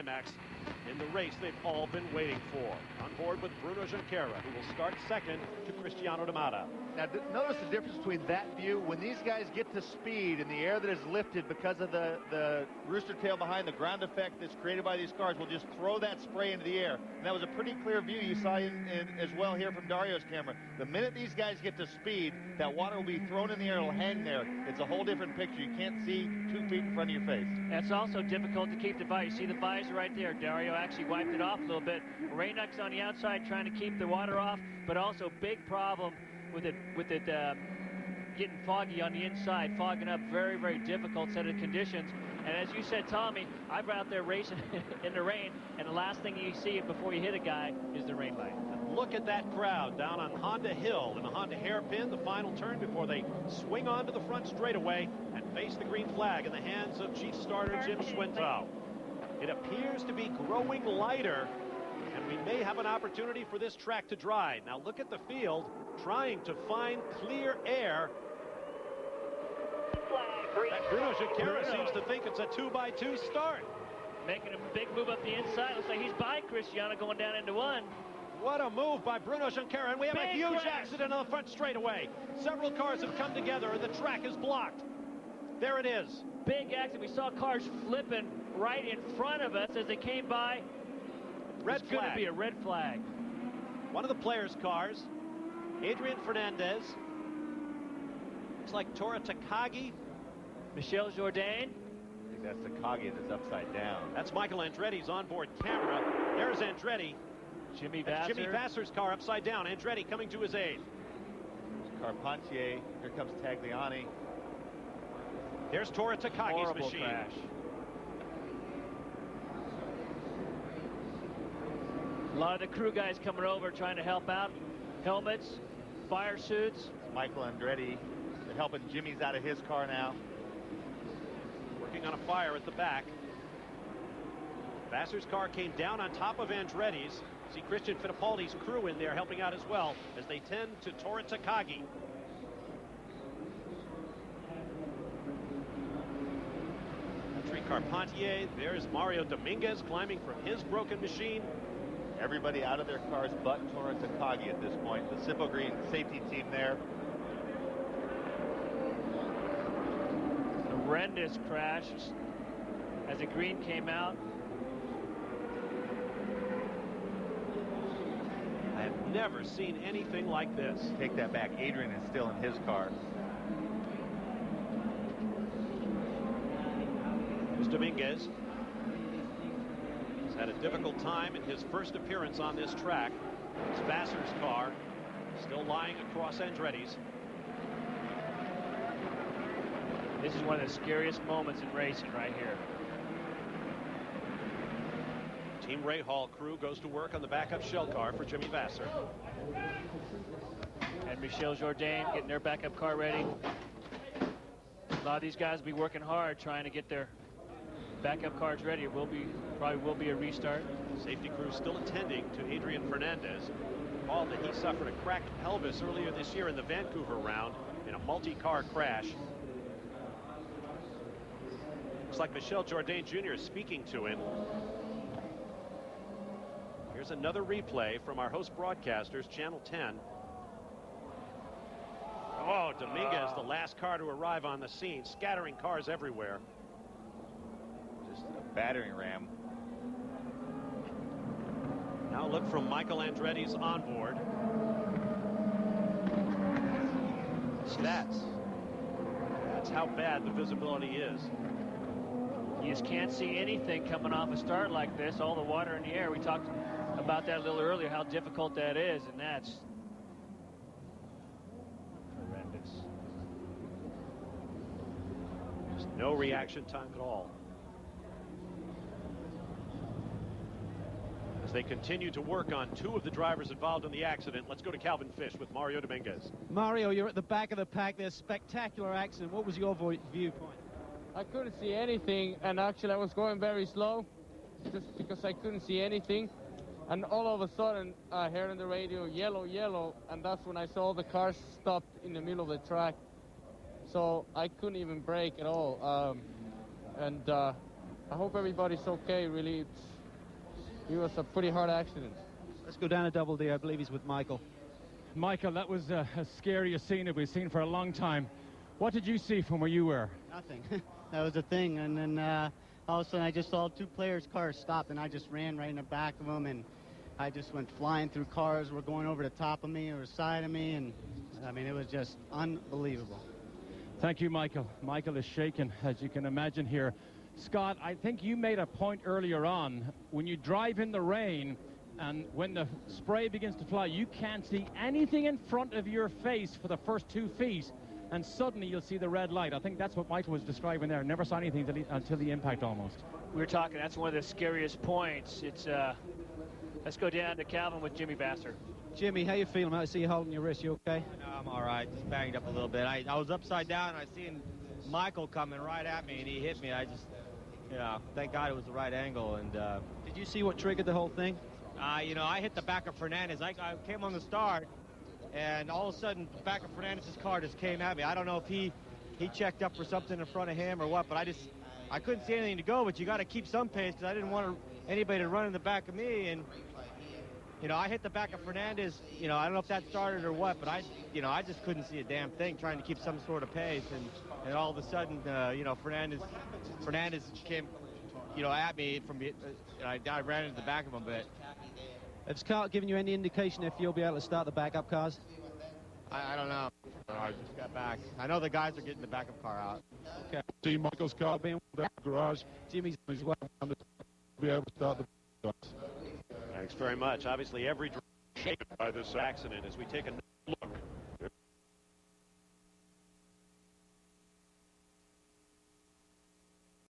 climax in the race they've all been waiting for. On board with Bruno Junqueira, who will start second to Cristiano D'Amata. Now, notice the difference between that view. When these guys get to speed and the air that is lifted because of the rooster tail behind, the ground effect that's created by these cars will just throw that spray into the air. And that was a pretty clear view you saw as well here from Dario's camera. The minute these guys get to speed, that water will be thrown in the air. It'll hang there. It's a whole different picture. You can't see 2 feet in front of your face. It's also difficult to keep the visor. You see the visor right there. Dario actually wiped it off a little bit. Raynuck's on the outside trying to keep the water off, but also big problem with it getting foggy on the inside, fogging up. Very, very difficult set of conditions. And as you said, Tommy, I've been out there racing in the rain, and the last thing you see before you hit a guy is the rain light. Look at that crowd down on Honda Hill in the Honda hairpin, the final turn before they swing onto the front straightaway and face the green flag in the hands of chief starter Jim Swintow. It appears to be growing lighter, and we may have an opportunity for this track to dry. Now look at the field trying to find clear air. And Bruno Junqueira seems to think it's a 2x2 start. Making a big move up the inside. Looks like he's by Cristiano going down into one. What a move by Bruno Junqueira, and we have a huge accident on the front straightaway. Several cars have come together, and the track is blocked. There it is. Big accident. We saw cars flipping right in front of us as they came by. Red flag. It's going to be a red flag. One of the players' cars, Adrian Fernandez. Looks like Tora Takagi. Michel Jourdain. I think that's Takagi that's upside down. That's Michael Andretti's onboard camera. There's Andretti. Jimmy Vasser. Jimmy Vasser's car upside down. Andretti coming to his aid. There's Carpentier. Here comes Tagliani. There's Tora Takagi's Horrible machine. Crash. A lot of the crew guys coming over trying to help out. Helmets, fire suits. Michael Andretti helping Jimmy's out of his car now. Working on a fire at the back. Vasser's car came down on top of Andretti's. See Christian Fittipaldi's crew in there helping out as well as they tend to Tora Takagi. Patrick Carpentier. There's Mario Dominguez climbing from his broken machine. Everybody out of their cars but Tora Takagi at this point. The Sippo Green safety team there. Horrendous crash as the green came out. I have never seen anything like this. Take that back. Adrian is still in his car. There's Dominguez. He's had a difficult time in his first appearance on this track. It's Vasser's car still lying across Andretti's. This is one of the scariest moments in racing right here. Team Ray Hall crew goes to work on the backup shell car for Jimmy Vasser. And Michel Jourdain getting their backup car ready. A lot of these guys will be working hard trying to get their backup cars ready. It probably will be a restart. Safety crew still attending to Adrian Fernandez. Recall that he suffered a cracked pelvis earlier this year in the Vancouver round in a multi-car crash. Looks like Michel Jourdain Jr. is speaking to him. Here's another replay from our host broadcasters, Channel 10. Oh, Dominguez, the last car to arrive on the scene, scattering cars everywhere. Just a battering ram. Now look from Michael Andretti's onboard. That's how bad the visibility is. You just can't see anything coming off a start like this. All the water in the air. We talked about that a little earlier, how difficult that is, and that's horrendous. There's no reaction time at all. As they continue to work on two of the drivers involved in the accident, let's go to Calvin Fish with Mario Dominguez. Mario, you're at the back of the pack. There's spectacular accident. What was your viewpoint? I couldn't see anything, and actually I was going very slow just because I couldn't see anything. And all of a sudden I heard on the radio, yellow, yellow, and that's when I saw the cars stopped in the middle of the track. So I couldn't even brake at all. I hope everybody's okay, really. It was a pretty hard accident. Let's go down to Double D. I believe he's with Michael. Michael, that was as scary a scene that we've seen for a long time. What did you see from where you were? Nothing. That was the thing. And then all of a sudden I just saw two players' cars stop, and I just ran right in the back of them, and I just went flying through cars. Were going over the top of me or the side of me, and I mean, it was just unbelievable. Thank you, Michael. Michael is shaken, as you can imagine here. Scott, I think you made a point earlier on. When you drive in the rain and when the spray begins to fly, you can't see anything in front of your face for the first 2 feet, and suddenly you'll see the red light. I think that's what Michael was describing there. Never saw anything until the impact almost. We were talking, that's one of the scariest points. It's let's go down to Calvin with Jimmy Vassar. Jimmy, how you feeling? I see you holding your wrist. You okay? No, I'm all right. Just banged up a little bit. I was upside down, and I seen Michael coming right at me, and he hit me. I just, thank God it was the right angle. And Did you see what triggered the whole thing? I hit the back of Fernandez. I came on the start, and all of a sudden, the back of Fernandez's car just came at me. I don't know if he checked up for something in front of him or what, but I couldn't see anything to go. But you got to keep some pace, because I didn't want anybody to run in the back of me. And I hit the back of Fernandez. I don't know if that started or what, but I just couldn't see a damn thing, trying to keep some sort of pace. And all of a sudden, Fernandez came, at me from, and I ran into the back of him a bit. Has Scott given you any indication if you'll be able to start the backup cars? I don't know. I just got back. I know the guys are getting the backup car out. Okay. See Michael's car being down the garage. Jimmy's He's well to be able to start the cars. Thanks very much. Obviously, every shaken by this accident as we take a